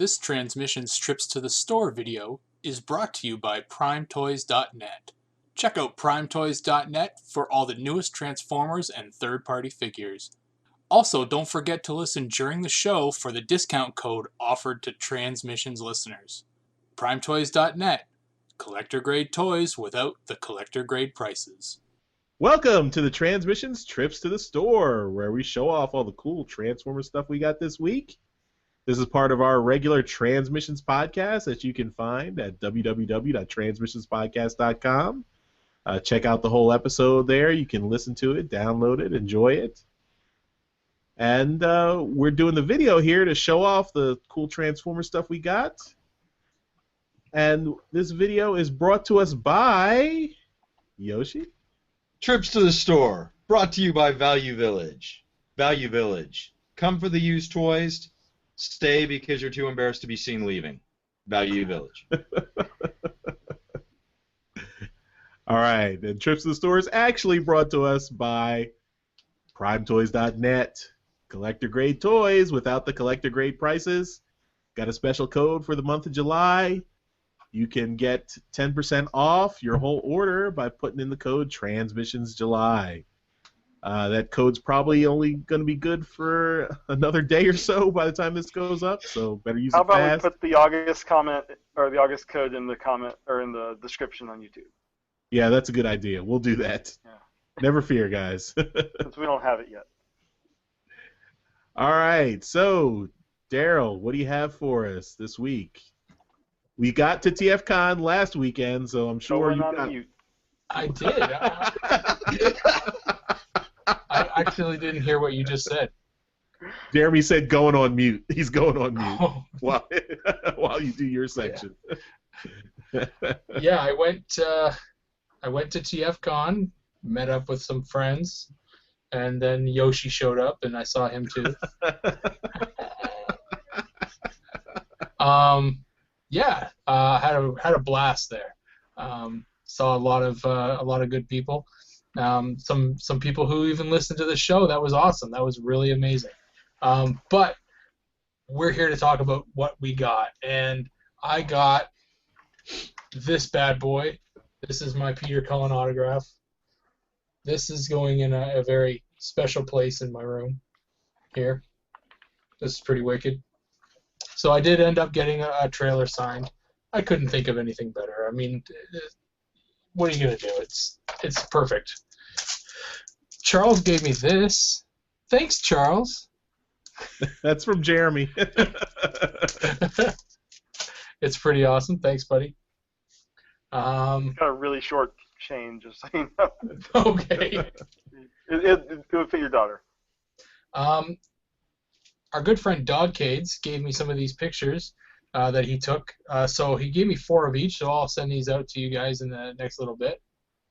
This Transmissions Trips to the Store video is brought to you by PrimeToys.net. Check out PrimeToys.net for all the newest Transformers and third-party figures. Also, don't forget to listen during the show for the discount code offered to Transmissions listeners. PrimeToys.net. Collector-grade toys without the collector-grade prices. Welcome to the Transmissions Trips to the Store, where we show off all the cool Transformer stuff we got this week. This is part of our regular Transmissions podcast that you can find at www.transmissionspodcast.com. Check out the whole episode there. You can listen to it, download it, enjoy it. And we're doing the video here to show off the cool Transformer stuff we got. And this video is brought to us by Yoshi. Trips to the Store, brought to you by Value Village. Value Village. Come for the used toys. Stay because you're too embarrassed to be seen leaving. Value Village. All right, and Trips to the Store is actually brought to us by PrimeToys.net. Collector-grade toys without the collector-grade prices. Got a special code for the month of July. You can get 10% off your whole order by putting in the code TransmissionsJuly. That code's probably only going to be good for another day or so by the time this goes up, so better use it fast. How about we put the August comment or the August code in the comment or in the description on YouTube? Yeah, that's a good idea. We'll do that. Yeah. Never fear, guys. Since we don't have it yet. All right, so Daryl, what do you have for us this week? We got to TFcon last weekend, so I'm sure you got. Mute. I did. I actually didn't hear what you just said. Jeremy said going on mute. He's going on mute Oh. while you do your section. Yeah, I went to TFcon, met up with some friends, and then Yoshi showed up, and I saw him too. Had a blast there. Saw a lot of good people. Some people who even listened to the show. That was awesome. That was really amazing. But we're here to talk about what we got, and I got this bad boy. This is my Peter Cullen autograph. This is going in a very special place in my room here. This is pretty wicked. So I did end up getting a trailer signed. I couldn't think of anything better. I mean, what are you going to do? It's perfect. Charles gave me this. Thanks, Charles. That's from Jeremy. It's pretty awesome. Thanks, buddy. It's got a really short chain, just so you know. Okay. It would fit your daughter. Our good friend Dogcades gave me some of these pictures that he took. So he gave me 4 of each, so I'll send these out to you guys in the next little bit.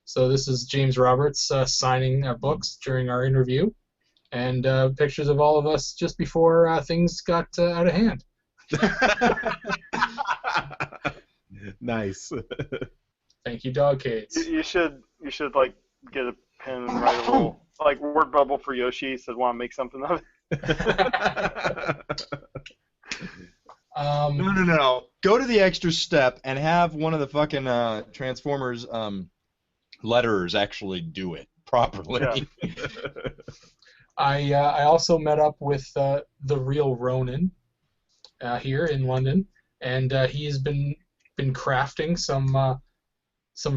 So this is James Roberts signing books during our interview, and pictures of all of us just before things got out of hand. Nice. Thank you, Dogcades. You should like get a pen and write a little like word bubble for Yoshi. Said want to make something of it. No. Go to the extra step and have one of the fucking Transformers letterers actually do it properly. Yeah. I also met up with the real Ronin here in London, and he has been crafting some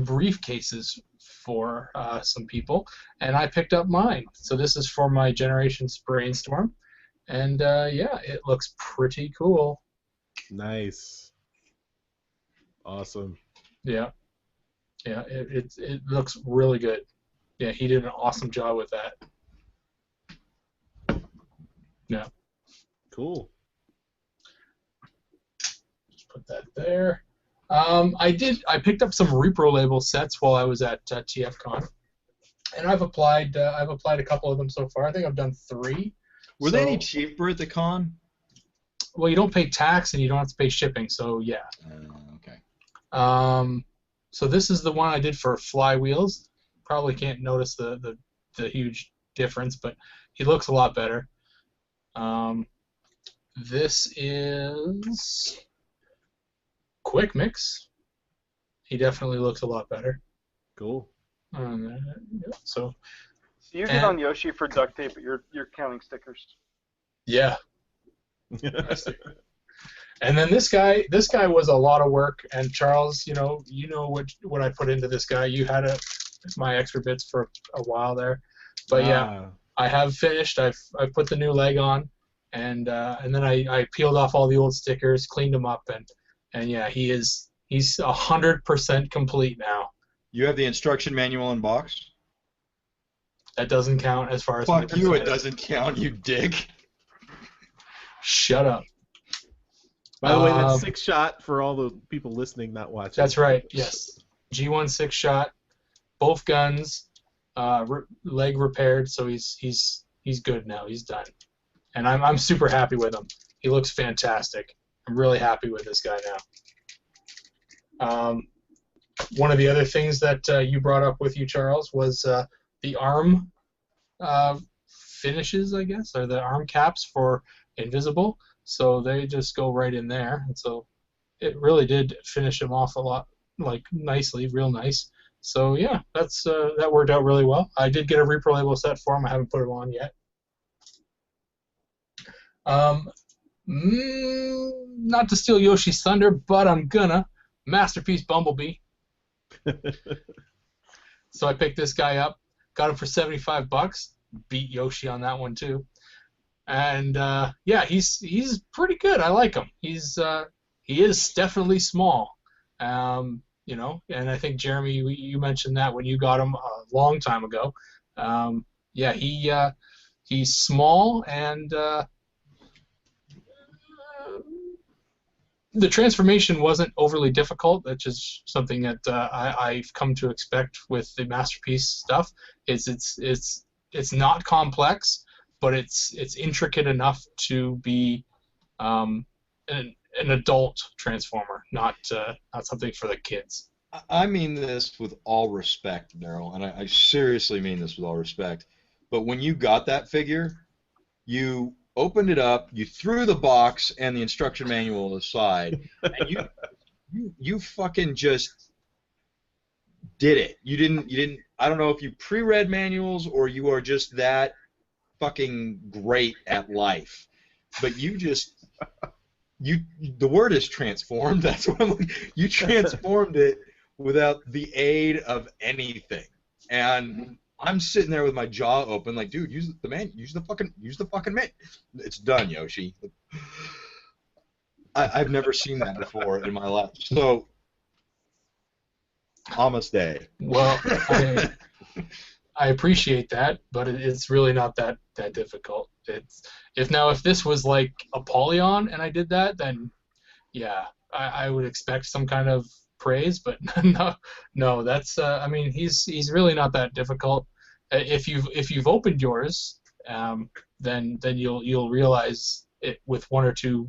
briefcases for some people, and I picked up mine. So this is for my Generations Brainstorm, and yeah, it looks pretty cool. Nice. Awesome. Yeah. Yeah, it looks really good. Yeah, he did an awesome job with that. Yeah. Cool. Just put that there. I picked up some repro label sets while I was at TFcon, and I've applied a couple of them so far. I think I've done 3. Were they any cheaper at the con? Well, you don't pay tax and you don't have to pay shipping, so yeah. Okay. So this is the one I did for flywheels. Probably can't notice the huge difference, but he looks a lot better. This is Quick Mix. He definitely looks a lot better. Cool. Yeah, so You hit on Yoshi for duct tape, but you're counting stickers. yeah. And then this guy was a lot of work. And Charles, you know what I put into this guy. You had my extra bits for a while there, but yeah, I have finished. I've put the new leg on, and then I peeled off all the old stickers, cleaned them up, and yeah, he's 100% complete now. You have the instruction manual in box? That doesn't count as far as. Fuck you! It doesn't count, you dick. Shut up. By the way, that's 6-shot for all the people listening, not watching. That's right. Yes, G1 6-shot, both guns, leg repaired, so he's good now. He's done, and I'm super happy with him. He looks fantastic. I'm really happy with this guy now. One of the other things that you brought up with you, Charles, was the arm finishes, I guess, or the arm caps for Invisible. So they just go right in there, and so it really did finish him off a lot, like nicely, real nice. So yeah, that worked out really well. I did get a Reaper label set for him. I haven't put him on yet. Not to steal Yoshi's thunder, but I'm gonna. Masterpiece Bumblebee. So I picked this guy up, got him for $75. Beat Yoshi on that one too. And yeah, he's pretty good. I like him. He is definitely small. You know, and I think Jeremy, you mentioned that when you got him a long time ago. Yeah, he's small, and the transformation wasn't overly difficult. That's just something that I've come to expect with the Masterpiece stuff. It's not complex, but it's intricate enough to be an adult transformer, not something for the kids. I mean this with all respect, Daryl, and I seriously mean this with all respect. But when you got that figure, you opened it up, you threw the box and the instruction manual aside, and you fucking just did it. You didn't. I don't know if you pre-read manuals or you are just that fucking great at life, but you just the word is transformed. That's what I'm like. You transformed it without the aid of anything, and I'm sitting there with my jaw open, like, dude, use the fucking man. It's done, Yoshi. I've never seen that before in my life. So, namaste. Well, I appreciate that, but it's really not that difficult. If this was like Apollyon and I did that, then yeah, I would expect some kind of praise, but no, that's I mean, he's really not that difficult. If you've opened yours, then you'll realize it with one or two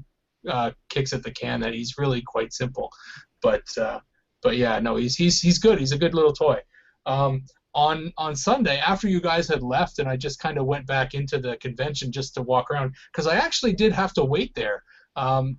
kicks at the can that he's really quite simple. But yeah, no, he's good. He's a good little toy. On Sunday, after you guys had left, and I just kind of went back into the convention just to walk around, because I actually did have to wait there.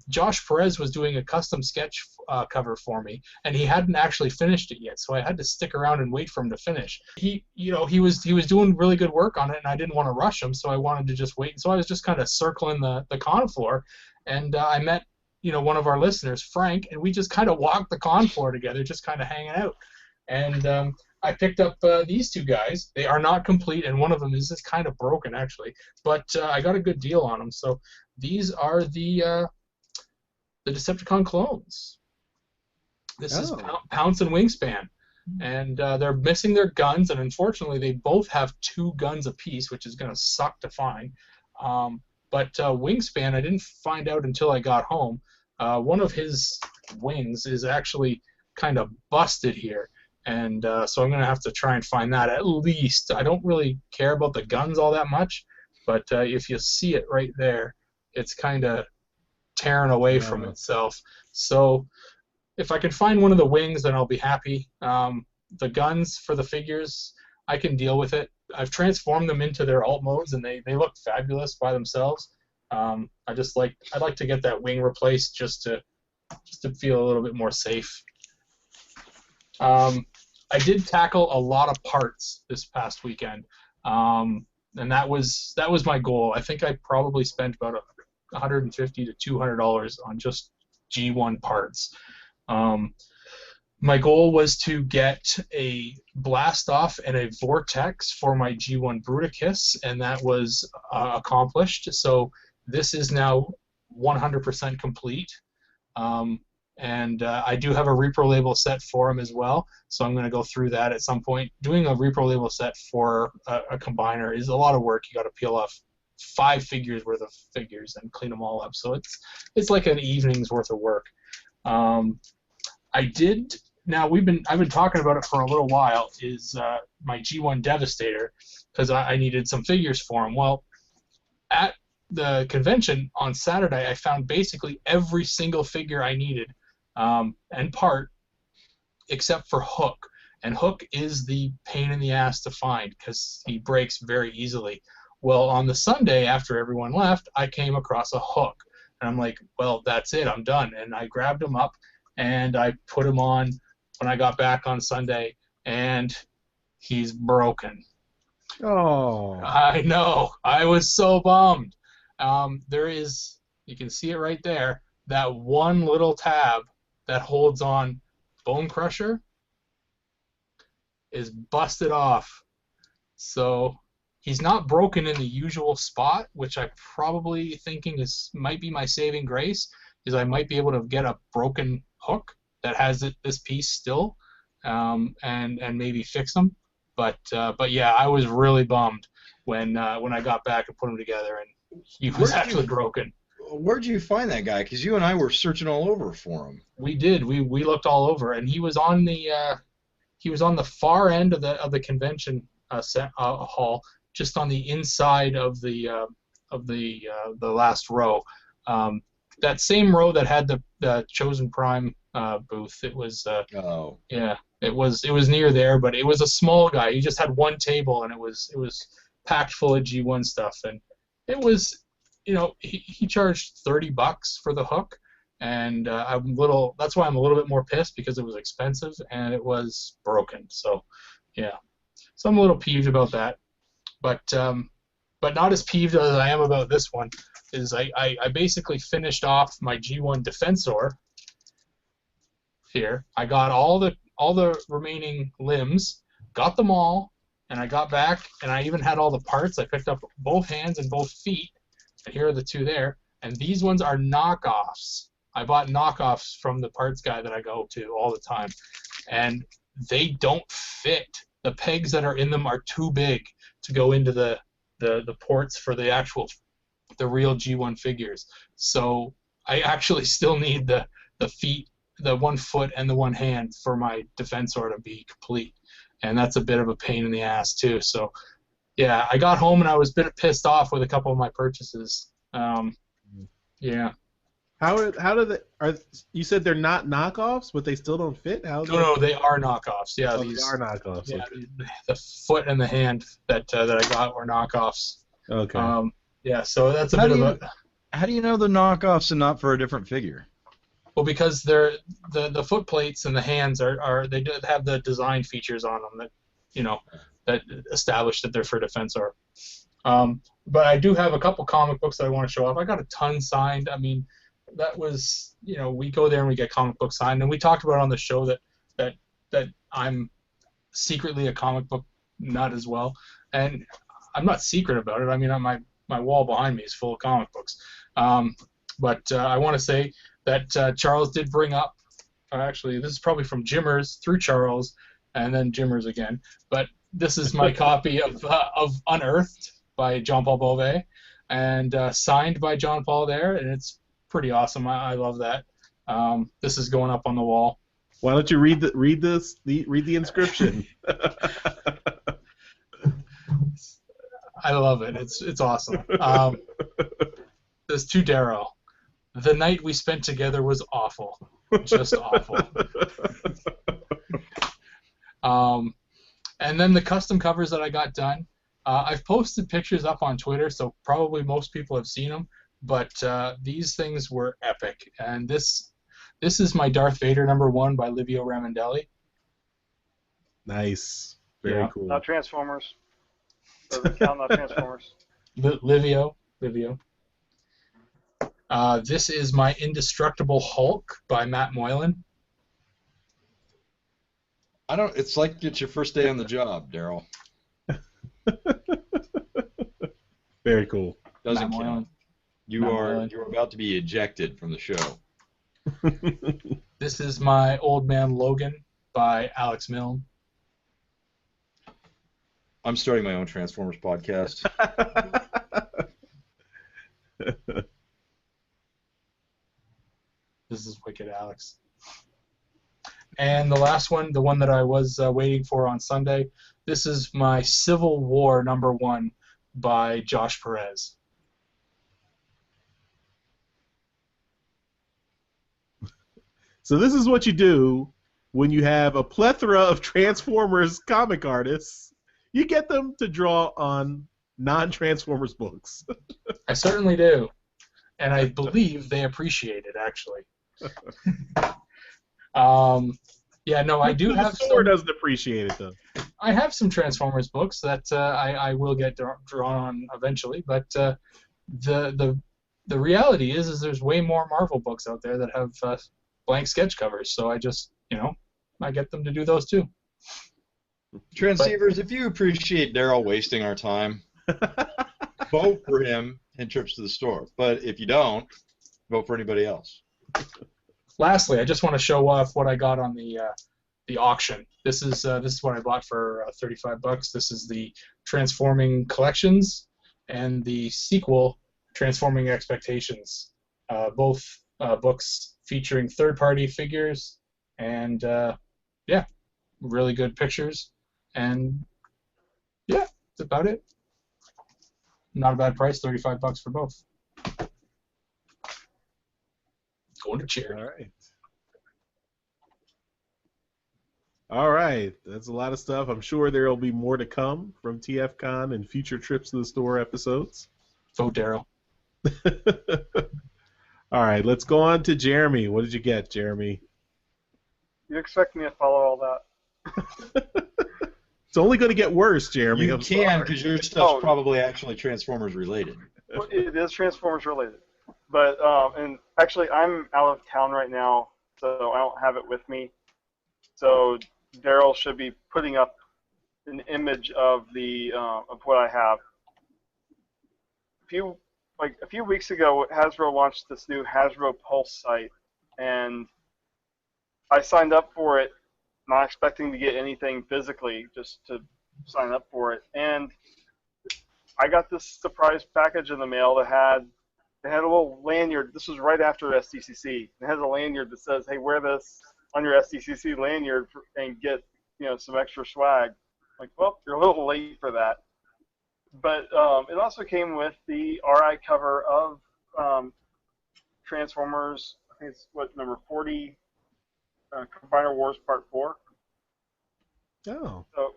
Josh Perez was doing a custom sketch cover for me, and he hadn't actually finished it yet, so I had to stick around and wait for him to finish. He was doing really good work on it, and I didn't want to rush him, so I wanted to just wait. So I was just kind of circling the con floor, and I met one of our listeners, Frank, and we just kind of walked the con floor together, just kind of hanging out. And I picked up these two guys. They are not complete, and one of them is just kind of broken, actually. But I got a good deal on them. So these are the Decepticon clones. This is Pounce and Wingspan. And they're missing their guns, and unfortunately they both have 2 guns apiece, which is going to suck to find. But Wingspan, I didn't find out until I got home. One of his wings is actually kind of busted here. And so I'm going to have to try and find that at least. I don't really care about the guns all that much, but if you see it right there, it's kind of tearing away from itself. So if I can find one of the wings, then I'll be happy. The guns for the figures, I can deal with it. I've transformed them into their alt modes, and they look fabulous by themselves. I'd like to get that wing replaced just to feel a little bit more safe. I did tackle a lot of parts this past weekend, and that was my goal. I think I probably spent about $150 to $200 on just G1 parts. My goal was to get a blast off and a vortex for my G1 Bruticus, and that was accomplished. So this is now 100% complete. And I do have a repro label set for him as well, so I'm going to go through that at some point. Doing a repro label set for a combiner is a lot of work. You got to peel off 5 figures worth of figures and clean them all up, so it's like an evening's worth of work. I've been talking about it for a little while. Is my G1 Devastator, because I needed some figures for him. Well, at the convention on Saturday, I found basically every single figure I needed and part, except for Hook. And Hook is the pain in the ass to find because he breaks very easily. Well, on the Sunday after everyone left, I came across a Hook, and I'm like, well, that's it, I'm done. And I grabbed him up and I put him on when I got back on Sunday, and he's broken. Oh. I know. I was so bummed. There is, you can see it right there, that one little tab that holds on Bone Crusher is busted off. So he's not broken in the usual spot, which I probably thinking might be my saving grace, is I might be able to get a broken Hook that has this piece still, and maybe fix them. But yeah, I was really bummed when I got back and put them together, and he was actually broken. Where'd you find that guy? Because you and I were searching all over for him. We did. We looked all over, and he was on the far end of the convention hall, just on the inside of the last row. That same row that had the Chosen Prime booth. It was yeah. It was near there, but it was a small guy. He just had one table, and it was packed full of G1 stuff, and it was, he charged $30 for the Hook, and that's why I'm a little bit more pissed, because it was expensive and it was broken. So yeah, so I'm a little peeved about that, but not as peeved as I am about this one. Is I basically finished off my G1 Defensor here. I got all the remaining limbs, got them all, and I got back, and I even had all the parts. I picked up both hands and both feet, and here are the two there. And these ones are knockoffs. I bought knockoffs from the parts guy that I go to all the time, and they don't fit. The pegs that are in them are too big to go into the ports for the real G1 figures. So I actually still need the feet, the 1 foot and the 1 hand for my Defensor to be complete. And that's a bit of a pain in the ass too. So yeah, I got home and I was a bit pissed off with a couple of my purchases. Yeah. You said they're not knockoffs, but they still don't fit? No, they are knockoffs. Yeah, they are knockoffs. Yeah, okay. the foot and the hand that I got were knockoffs. Okay. Yeah, so that's a bit of a. How do you know the knockoffs and not for a different figure? Well, because they're the foot plates and the hands they do have the design features on them that establish that they're for Defensor. But I do have a couple comic books that I want to show off. I got a ton signed. I mean, that was, we go there and we get comic books signed, and we talked about on the show that I'm secretly a comic book nut as well, and I'm not secret about it. I mean, my wall behind me is full of comic books. But I want to say that Charles did bring up, actually, this is probably from Jimmers through Charles, and then Jimmers again, but this is my copy of Unearthed by John Paul Beauvais, and signed by John Paul there, and it's pretty awesome. I love that. This is going up on the wall. Why don't you read the inscription? I love it. It's awesome. There's to Darrow. The night we spent together was awful. Just awful. And then the custom covers that I got done. I've posted pictures up on Twitter, so probably most people have seen them. but these things were epic. And this is my Darth Vader #1 by Livio Ramondelli. Nice. Very cool. Not Transformers. Doesn't count, not Transformers. Livio. This is my Indestructible Hulk by Matt Moylan. It's like it's your first day on the job, Daryl. Very cool. Doesn't Matt count. Moylan. You're about to be ejected from the show. This is my Old Man Logan by Alex Milne. I'm starting my own Transformers podcast. This is wicked, Alex. And the last one, the one that I was waiting for on Sunday, this is my Civil War #1 by Josh Perez. So this is what you do when you have a plethora of Transformers comic artists. You get them to draw on non-Transformers books. I certainly do. And I believe they appreciate it, actually. Yeah, no, I do have The store some. doesn't appreciate it, though. I have some Transformers books that I will get drawn on eventually, but the reality is there's way more Marvel books out there that have blank sketch covers, so I just, I get them to do those too. Transceivers, if you appreciate Daryl wasting our time, vote for him in trips to the store. But if you don't, vote for anybody else. Lastly, I just want to show off what I got on the auction. This is what I bought for $35. This is the Transforming Collections and the sequel, Transforming Expectations. Both books featuring third-party figures and really good pictures. And yeah, that's about it. Not a bad price, $35 for both. Going to charity. All right. All right. That's a lot of stuff. I'm sure there will be more to come from TFcon and future trips to the store episodes. Vote Daryl. All right. Let's go on to Jeremy. What did you get, Jeremy? You expect me to follow all that? It's only going to get worse, Jeremy. You can, because your stuff's probably actually Transformers related. Well, it is Transformers related. But, and actually, I'm out of town right now, so I don't have it with me. So Daryl should be putting up an image of the of what I have. A few weeks ago, Hasbro launched this new Hasbro Pulse site, and I signed up for it, not expecting to get anything physically, just to sign up for it. And I got this surprise package in the mail that had a little lanyard. This was right after SDCC. It has a lanyard that says, "Hey, wear this on your SDCC lanyard and get some extra swag." Like, well, you're a little late for that. But it also came with the RI cover of Transformers. I think it's number 40. Combiner Wars Part 4. Oh. So,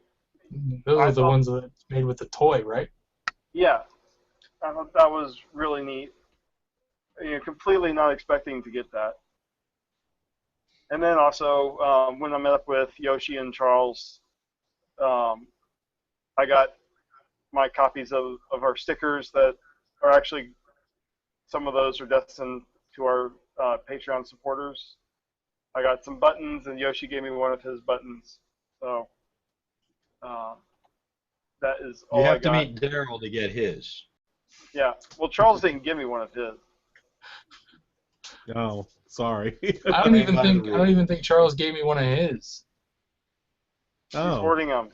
those are the ones that's made with the toy, right? Yeah. I thought that was really neat. Completely not expecting to get that. And then also, when I met up with Yoshi and Charles, I got my copies of our stickers that are actually, some of those are destined to our Patreon supporters. I got some buttons, and Yoshi gave me one of his buttons. So that is all I got. You have to meet Daryl to get his. Yeah. Well, Charles didn't give me one of his. Oh, sorry. I don't even think Charles gave me one of his. He's hoarding them.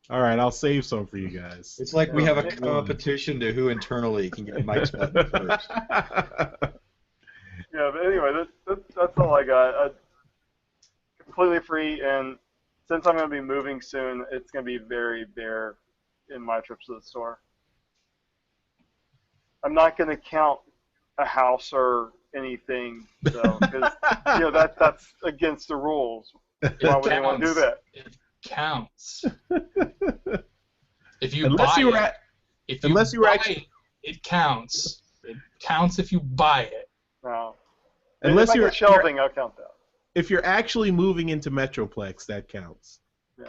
All right, I'll save some for you guys. It's like we have a competition to who internally can get Mike's button first. Yeah, but anyway, that's all I got. Completely free, and since I'm going to be moving soon, it's going to be very bare in my trips to the store. I'm not going to count a house or anything, though, because that's against the rules. Why would anyone do that? It counts. If you unless buy you were it, at, if you unless you were buy actually, it counts. It counts if you buy it. No. Unless if I you're get shelving, I'll count that. if you're actually moving into Metroplex, that counts. Yeah.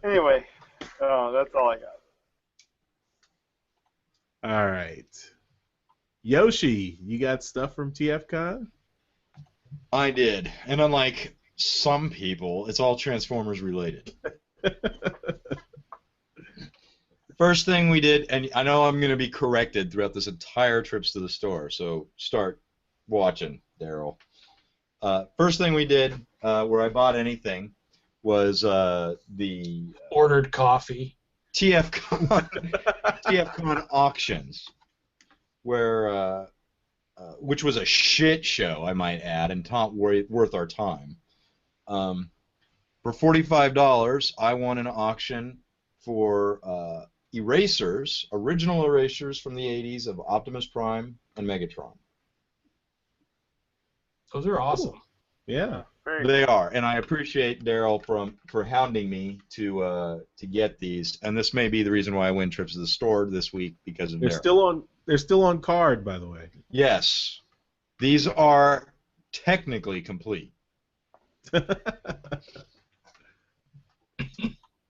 Anyway, that's all I got. All right. Yoshi, you got stuff from TFcon? I did, and unlike some people, it's all Transformers related. First thing we did, and I know I'm going to be corrected throughout this entire trips to the store, so start watching, Daryl. First thing we did, where I bought anything, was the Ordered coffee. TFcon auctions, where which was a shit show, I might add, and worth our time. For $45, I won an auction for original erasers from the 80s of Optimus Prime and Megatron. Those are awesome. Yeah. They are, and I appreciate Daryl for hounding me to get these. And this may be the reason why I win trips to the store this week, because of Daryl. They're still on card, by the way. Yes, these are technically complete.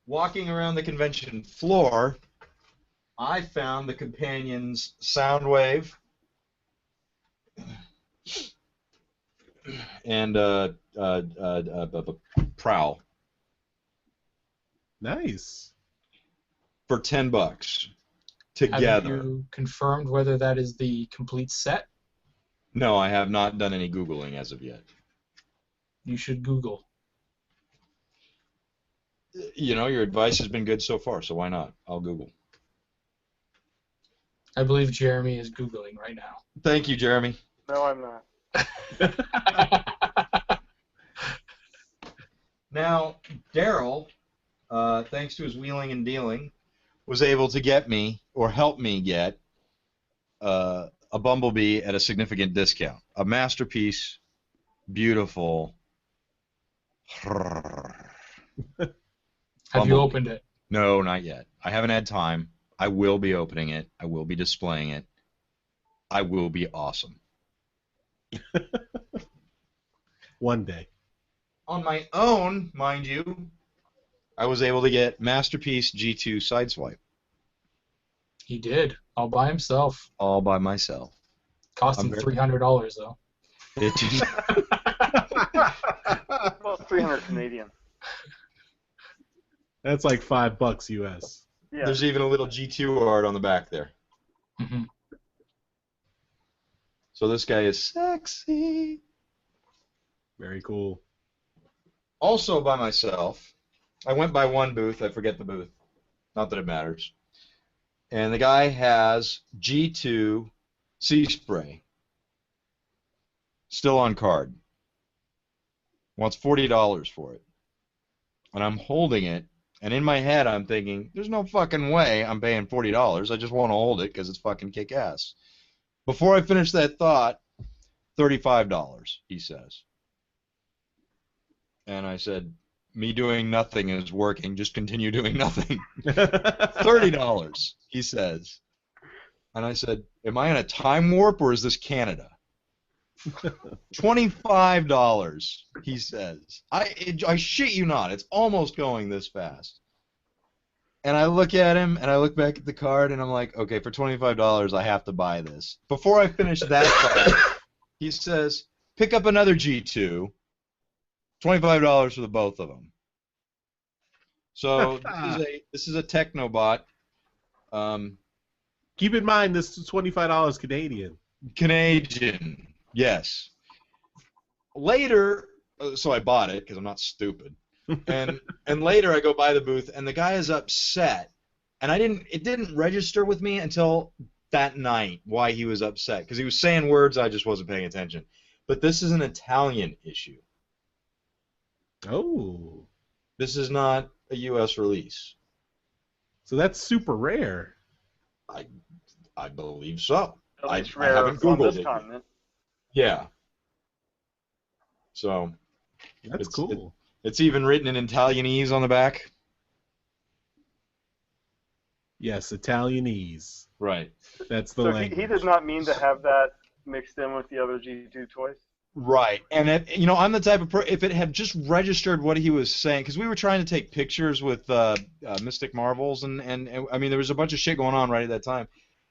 Walking around the convention floor, I found the Companion's Soundwave and Prowl Nice. for $10 Have together. you confirmed whether that is the complete set? No, I have not done any Googling as of yet. You should Google. You know, your advice has been good so far, so why not? I'll Google. I believe Jeremy is Googling right now. Thank you, Jeremy. No, I'm not. Now, Daryl, thanks to his wheeling and dealing, was able to get me, or help me get, a Bumblebee at a significant discount. A masterpiece, beautiful. Have you opened it? No, not yet. I haven't had time. I will be opening it. I will be displaying it. I will be awesome. One day. On my own, mind you, I was able to get Masterpiece G2 Sideswipe. He did, all by himself. All by myself. Cost him $300 though. It just, Well, 300 Canadian. That's like $5 US. Yeah. There's even a little G2 art on the back there. Mm-hmm. So this guy is sexy. Very cool. Also by myself. I went by one booth. I forget the booth. Not that it matters. And the guy has G2 Sea Spray. Still on card. Wants $40 for it. And I'm holding it. And in my head, I'm thinking, there's no fucking way I'm paying $40. I just want to hold it because it's fucking kick-ass. Before I finish that thought, $35, he says. And I said, me doing nothing is working. Just continue doing nothing. $30, he says. And I said, am I in a time warp or is this Canada? $25, he says. I shit you not. It's almost going this fast. And I look at him, and I look back at the card, and I'm like, okay, for $25, I have to buy this. Before I finish that thought, he says, pick up another G2, $25 for the both of them. So this is a Technobot. Keep in mind, this is $25 Canadian. Canadian, yes. Later, so I bought it because I'm not stupid. And later I go by the booth and the guy is upset, and it didn't register with me until that night why he was upset, because he was saying words I just wasn't paying attention. But this is an Italian issue. Oh. This is not a U.S. release. So that's super rare. I believe so. At least I rare haven't on Googled this it. continent. Yeah. So That's cool. it's even written in Italianese on the back. Yes, Italianese. Right. That's the So language. he did not mean to have that mixed in with the other G2 toys. Right, and I'm the type of if it had just registered what he was saying, because we were trying to take pictures with Mystic Marvels, and I mean there was a bunch of shit going on right at that time.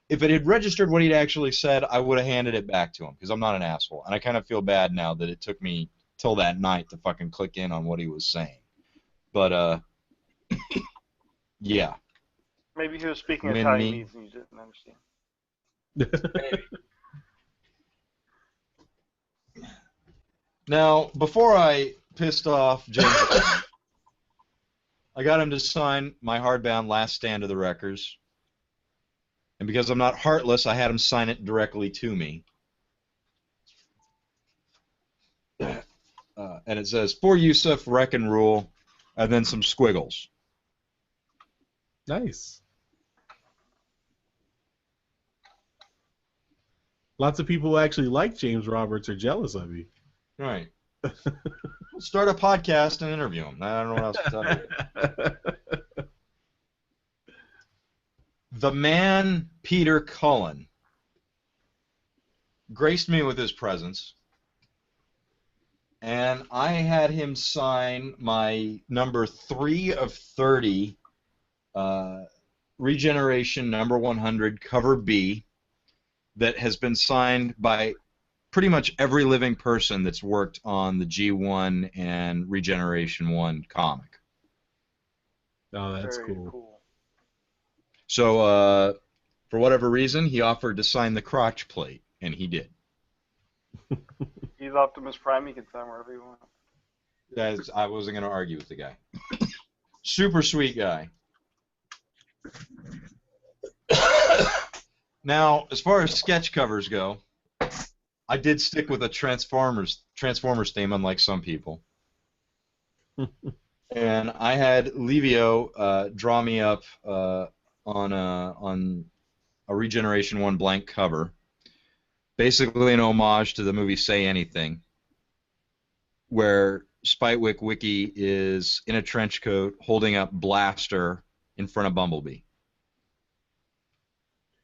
If it had registered what he'd actually said, I would have handed it back to him, because I'm not an asshole, and I kind of feel bad now that it took me till that night to fucking click in on what he was saying. But yeah. Maybe he was speaking Win Italianese and you didn't understand. Now, before I pissed off James, I got him to sign my hardbound Last Stand of the Wreckers. And because I'm not heartless, I had him sign it directly to me. And it says, for Yusuf, Wreck and Rule, and then some squiggles. Nice. Lots of people who actually like James Roberts are jealous of you. Right. Start a podcast and interview him. I don't know what else to tell you. The man, Peter Cullen, graced me with his presence, and I had him sign my number 3 of 30 Regeneration number 100 cover B that has been signed by pretty much every living person that's worked on the G1 and Regeneration 1 comic. Oh, that's Very cool. So, for whatever reason, he offered to sign the crotch plate, and he did. He's Optimus Prime. He can sign wherever he wants. I wasn't going to argue with the guy. Super sweet guy. Now, as far as sketch covers go, I did stick with a Transformers theme, unlike some people. And I had Livio draw me up on a Regeneration 1 blank cover, basically an homage to the movie Say Anything, where Spitewick Wiki is in a trench coat holding up Blaster in front of Bumblebee.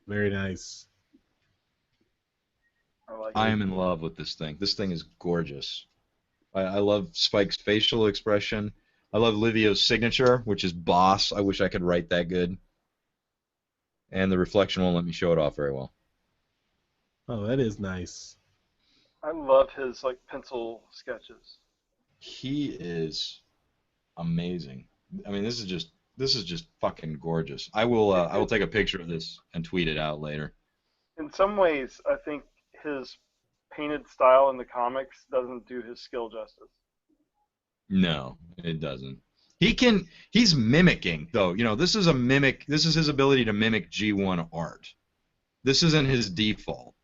Very nice. I am in love with this thing. This thing is gorgeous. I love Spike's facial expression. I love Livio's signature, which is boss. I wish I could write that good. And the reflection won't let me show it off very well. Oh, that is nice. I love his pencil sketches. He is amazing. I mean, this is just fucking gorgeous. I will take a picture of this and tweet it out later. In some ways, I think his painted style in the comics doesn't do his skill justice. No, it doesn't. He's mimicking, though. You know, this is a mimic. This is his ability to mimic G1 art. This isn't his default.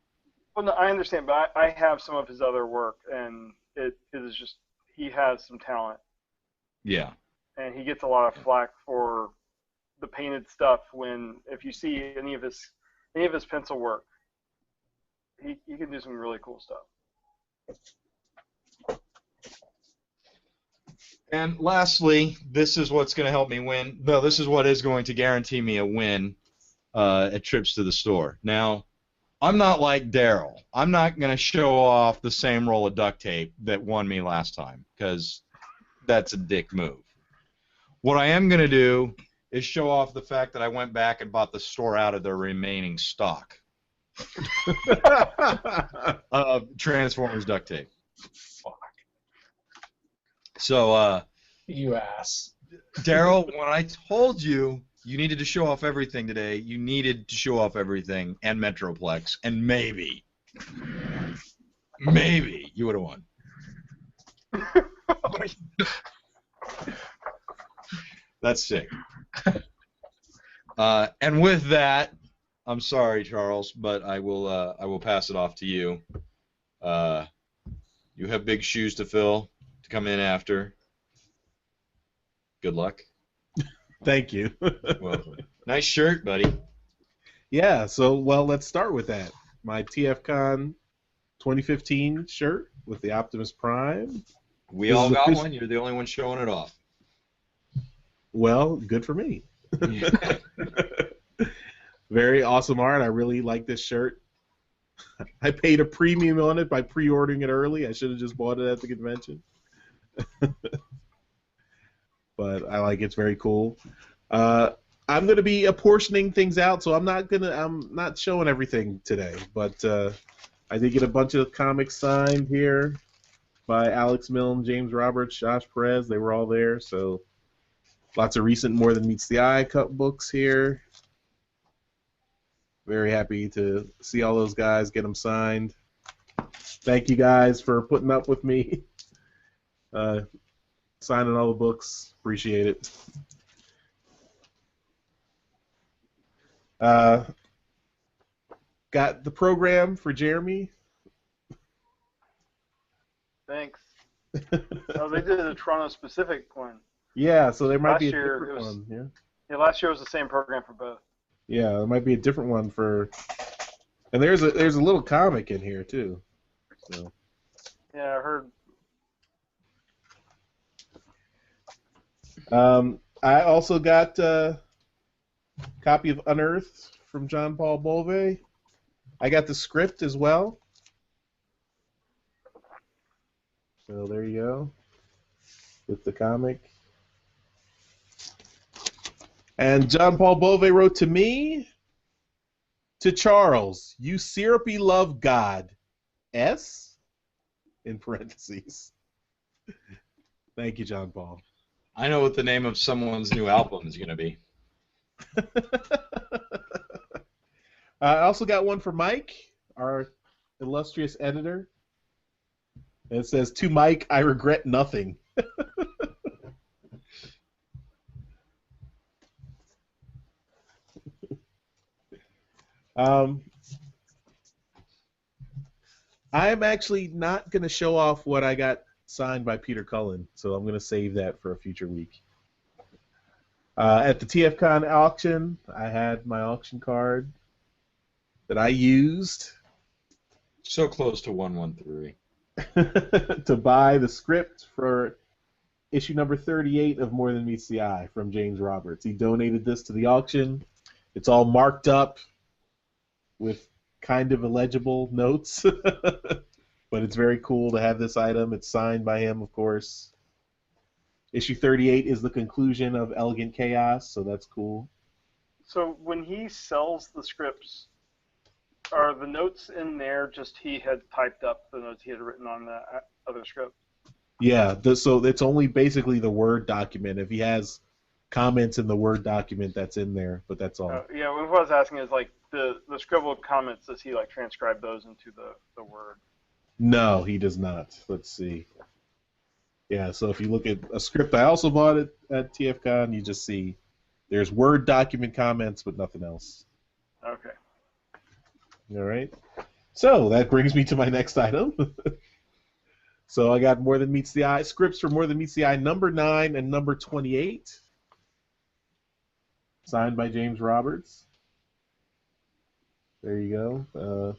Well, no, I understand, but I have some of his other work, and it is just he has some talent. Yeah. And he gets a lot of flack for the painted stuff. If you see any of his pencil work, he can do some really cool stuff. And lastly, this is what's going to help me win. No, this is what is going to guarantee me a win at trips to the store. Now, I'm not like Daryl. I'm not going to show off the same roll of duct tape that won me last time, because that's a dick move. What I am going to do is show off the fact that I went back and bought the store out of their remaining stock of Transformers duct tape. Fuck. So, You ass. Daryl, when I told you needed to show off everything today, you needed to show off everything and Metroplex, and maybe you would have won. That's sick. And with that, I'm sorry, Charles, but I will pass it off to you. You have big shoes to fill to come in after. Good luck. Thank you. Welcome. Nice shirt, buddy. Yeah, so, well, let's start with that. My TFcon 2015 shirt with the Optimus Prime. We all got one. You're the only one showing it off. Well, good for me. Very awesome art. I really like this shirt. I paid a premium on it by pre-ordering it early. I should have just bought it at the convention. But I like it. It's very cool. I'm going to be apportioning things out, so I'm not showing everything today. But I did get a bunch of comics signed here by Alex Milne, James Roberts, Josh Perez. They were all there. So lots of recent More Than Meets the Eye books here. Very happy to see all those guys, get them signed. Thank you guys for putting up with me. Signing all the books. Appreciate it. Got the program for Jeremy. Thanks. Oh, they did a Toronto specific one. Yeah, so there might Last be a year different it was- one. Yeah. Yeah, last year was the same program for both. Yeah, there might be a different one for. And there's a little comic in here too. So. Yeah, I heard. I also got a copy of Unearthed from John Paul Bove. I got the script as well. So there you go. With the comic. And John Paul Bove wrote to me, to Charles, you syrupy love God. S? In parentheses. Thank you, John Paul. I know what the name of someone's new album is going to be. I also got one for Mike, our illustrious editor. And it says, to Mike, I regret nothing. I'm actually not going to show off what I got signed by Peter Cullen, so I'm going to save that for a future week. At the TFcon auction, I had my auction card that I used So close to 113. to buy the script for issue number 38 of More Than Meets the Eye from James Roberts. He donated this to the auction. It's all marked up with kind of illegible notes, but it's very cool to have this item. It's signed by him, of course. Issue 38 is the conclusion of Elegant Chaos, so that's cool. So when he sells the scripts, are the notes in there just he had typed up the notes he had written on the other script? Yeah, so it's only basically the Word document. If he has comments in the Word document, that's in there, but that's all. Yeah, what I was asking is like the scribbled comments, does he like transcribe those into the Word? No, he does not. Let's see. Yeah, so if you look at a script I also bought at TFcon, you just see there's Word document comments, but nothing else. Okay. All right. So that brings me to my next item. So I got More Than Meets the Eye, scripts for More Than Meets the Eye number 9 and number 28, signed by James Roberts. There you go.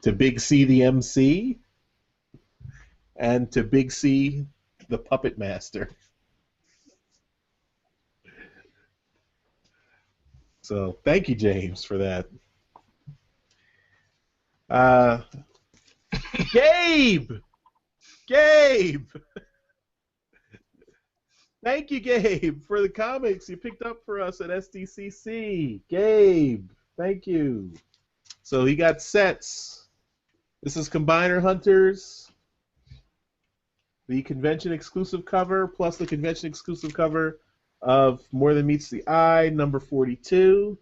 To Big C the MC, and to Big C the Puppet Master. So thank you, James, for that. Gabe! Gabe! Thank you, Gabe, for the comics you picked up for us at SDCC. Gabe, thank you. So he got sets. This is Combiner Hunters, the convention exclusive cover, plus the convention exclusive cover of More Than Meets the Eye, number 42.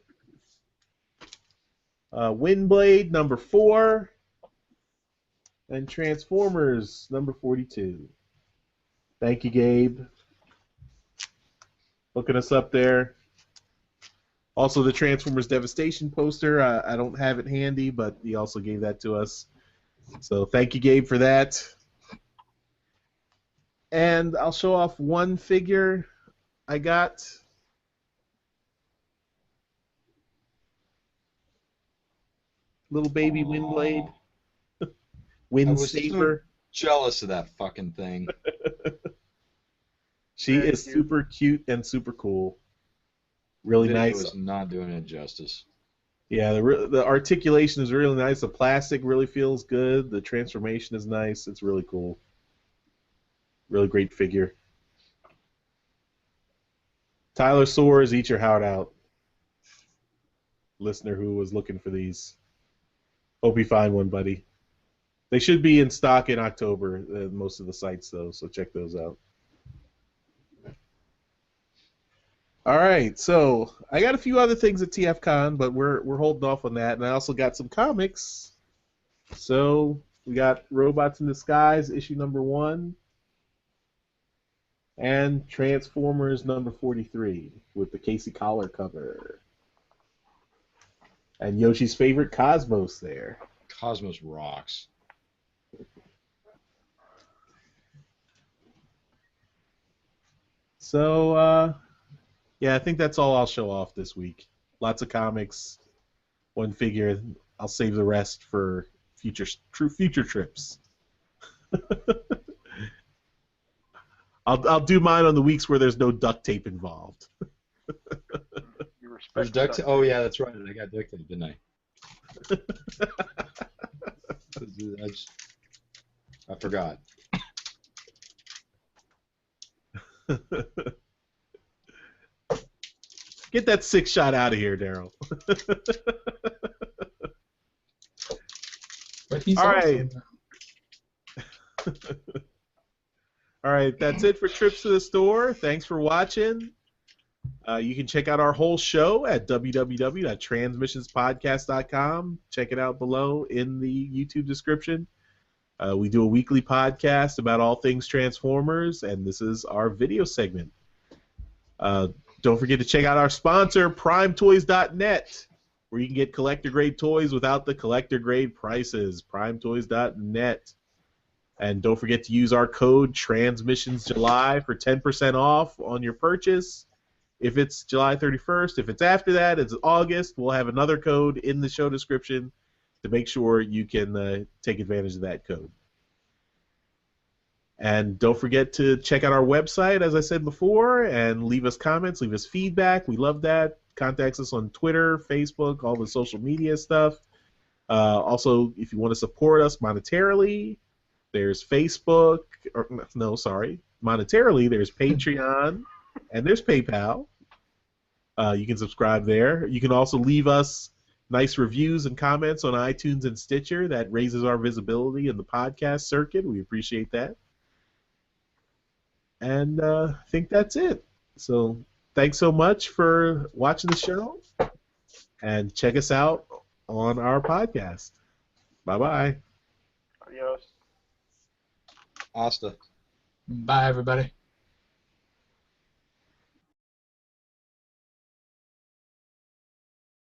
Windblade, number 4. And Transformers, number 42. Thank you, Gabe. Looking us up there. Also, the Transformers Devastation poster. I don't have it handy, but he also gave that to us. So thank you, Gabe, for that. And I'll show off one figure I got. Little baby Windblade. Wind Saber. Jealous of that fucking thing. She Very is cute. super cute and super cool. Really Video nice. is not doing it justice. Yeah, the articulation is really nice. The plastic really feels good. The transformation is nice. It's really cool. Really great figure. Tyler Soares, eat your heart out. Listener who was looking for these. Hope you find one, buddy. They should be in stock in October, most of the sites, though, so check those out. All right, so I got a few other things at TFcon, but we're holding off on that, and I also got some comics. So we got Robots in Disguise, issue number 1, and Transformers number 43 with the Casey Collar cover. And Yoshi's favorite Cosmos there. Cosmos rocks. So, yeah, I think that's all I'll show off this week. Lots of comics, one figure. I'll save the rest for future trips. I'll do mine on the weeks where there's no duct tape involved. You respect There's duct tape. Oh yeah, that's right. I got duct tape, didn't I? I forgot. Get that 6-shot out of here, Daryl. But he's All awesome. right. All right, that's it for Trips to the Store. Thanks for watching. You can check out our whole show at www.transmissionspodcast.com. Check it out below in the YouTube description. We do a weekly podcast about all things Transformers, and this is our video segment. Don't forget to check out our sponsor, PrimeToys.net, where you can get collector-grade toys without the collector-grade prices. PrimeToys.net. And don't forget to use our code TransmissionsJuly for 10% off on your purchase. If it's July 31st, if it's after that, it's August, we'll have another code in the show description to make sure you can take advantage of that code. And don't forget to check out our website, as I said before, and leave us comments, leave us feedback. We love that. Contact us on Twitter, Facebook, all the social media stuff. Also, if you want to support us monetarily, there's Facebook. Monetarily, there's Patreon, and there's PayPal. You can subscribe there. You can also leave us nice reviews and comments on iTunes and Stitcher. That raises our visibility in the podcast circuit. We appreciate that. And I think that's it. So thanks so much for watching the show, and check us out on our podcast. Bye-bye. Adios. Asta. Bye, everybody.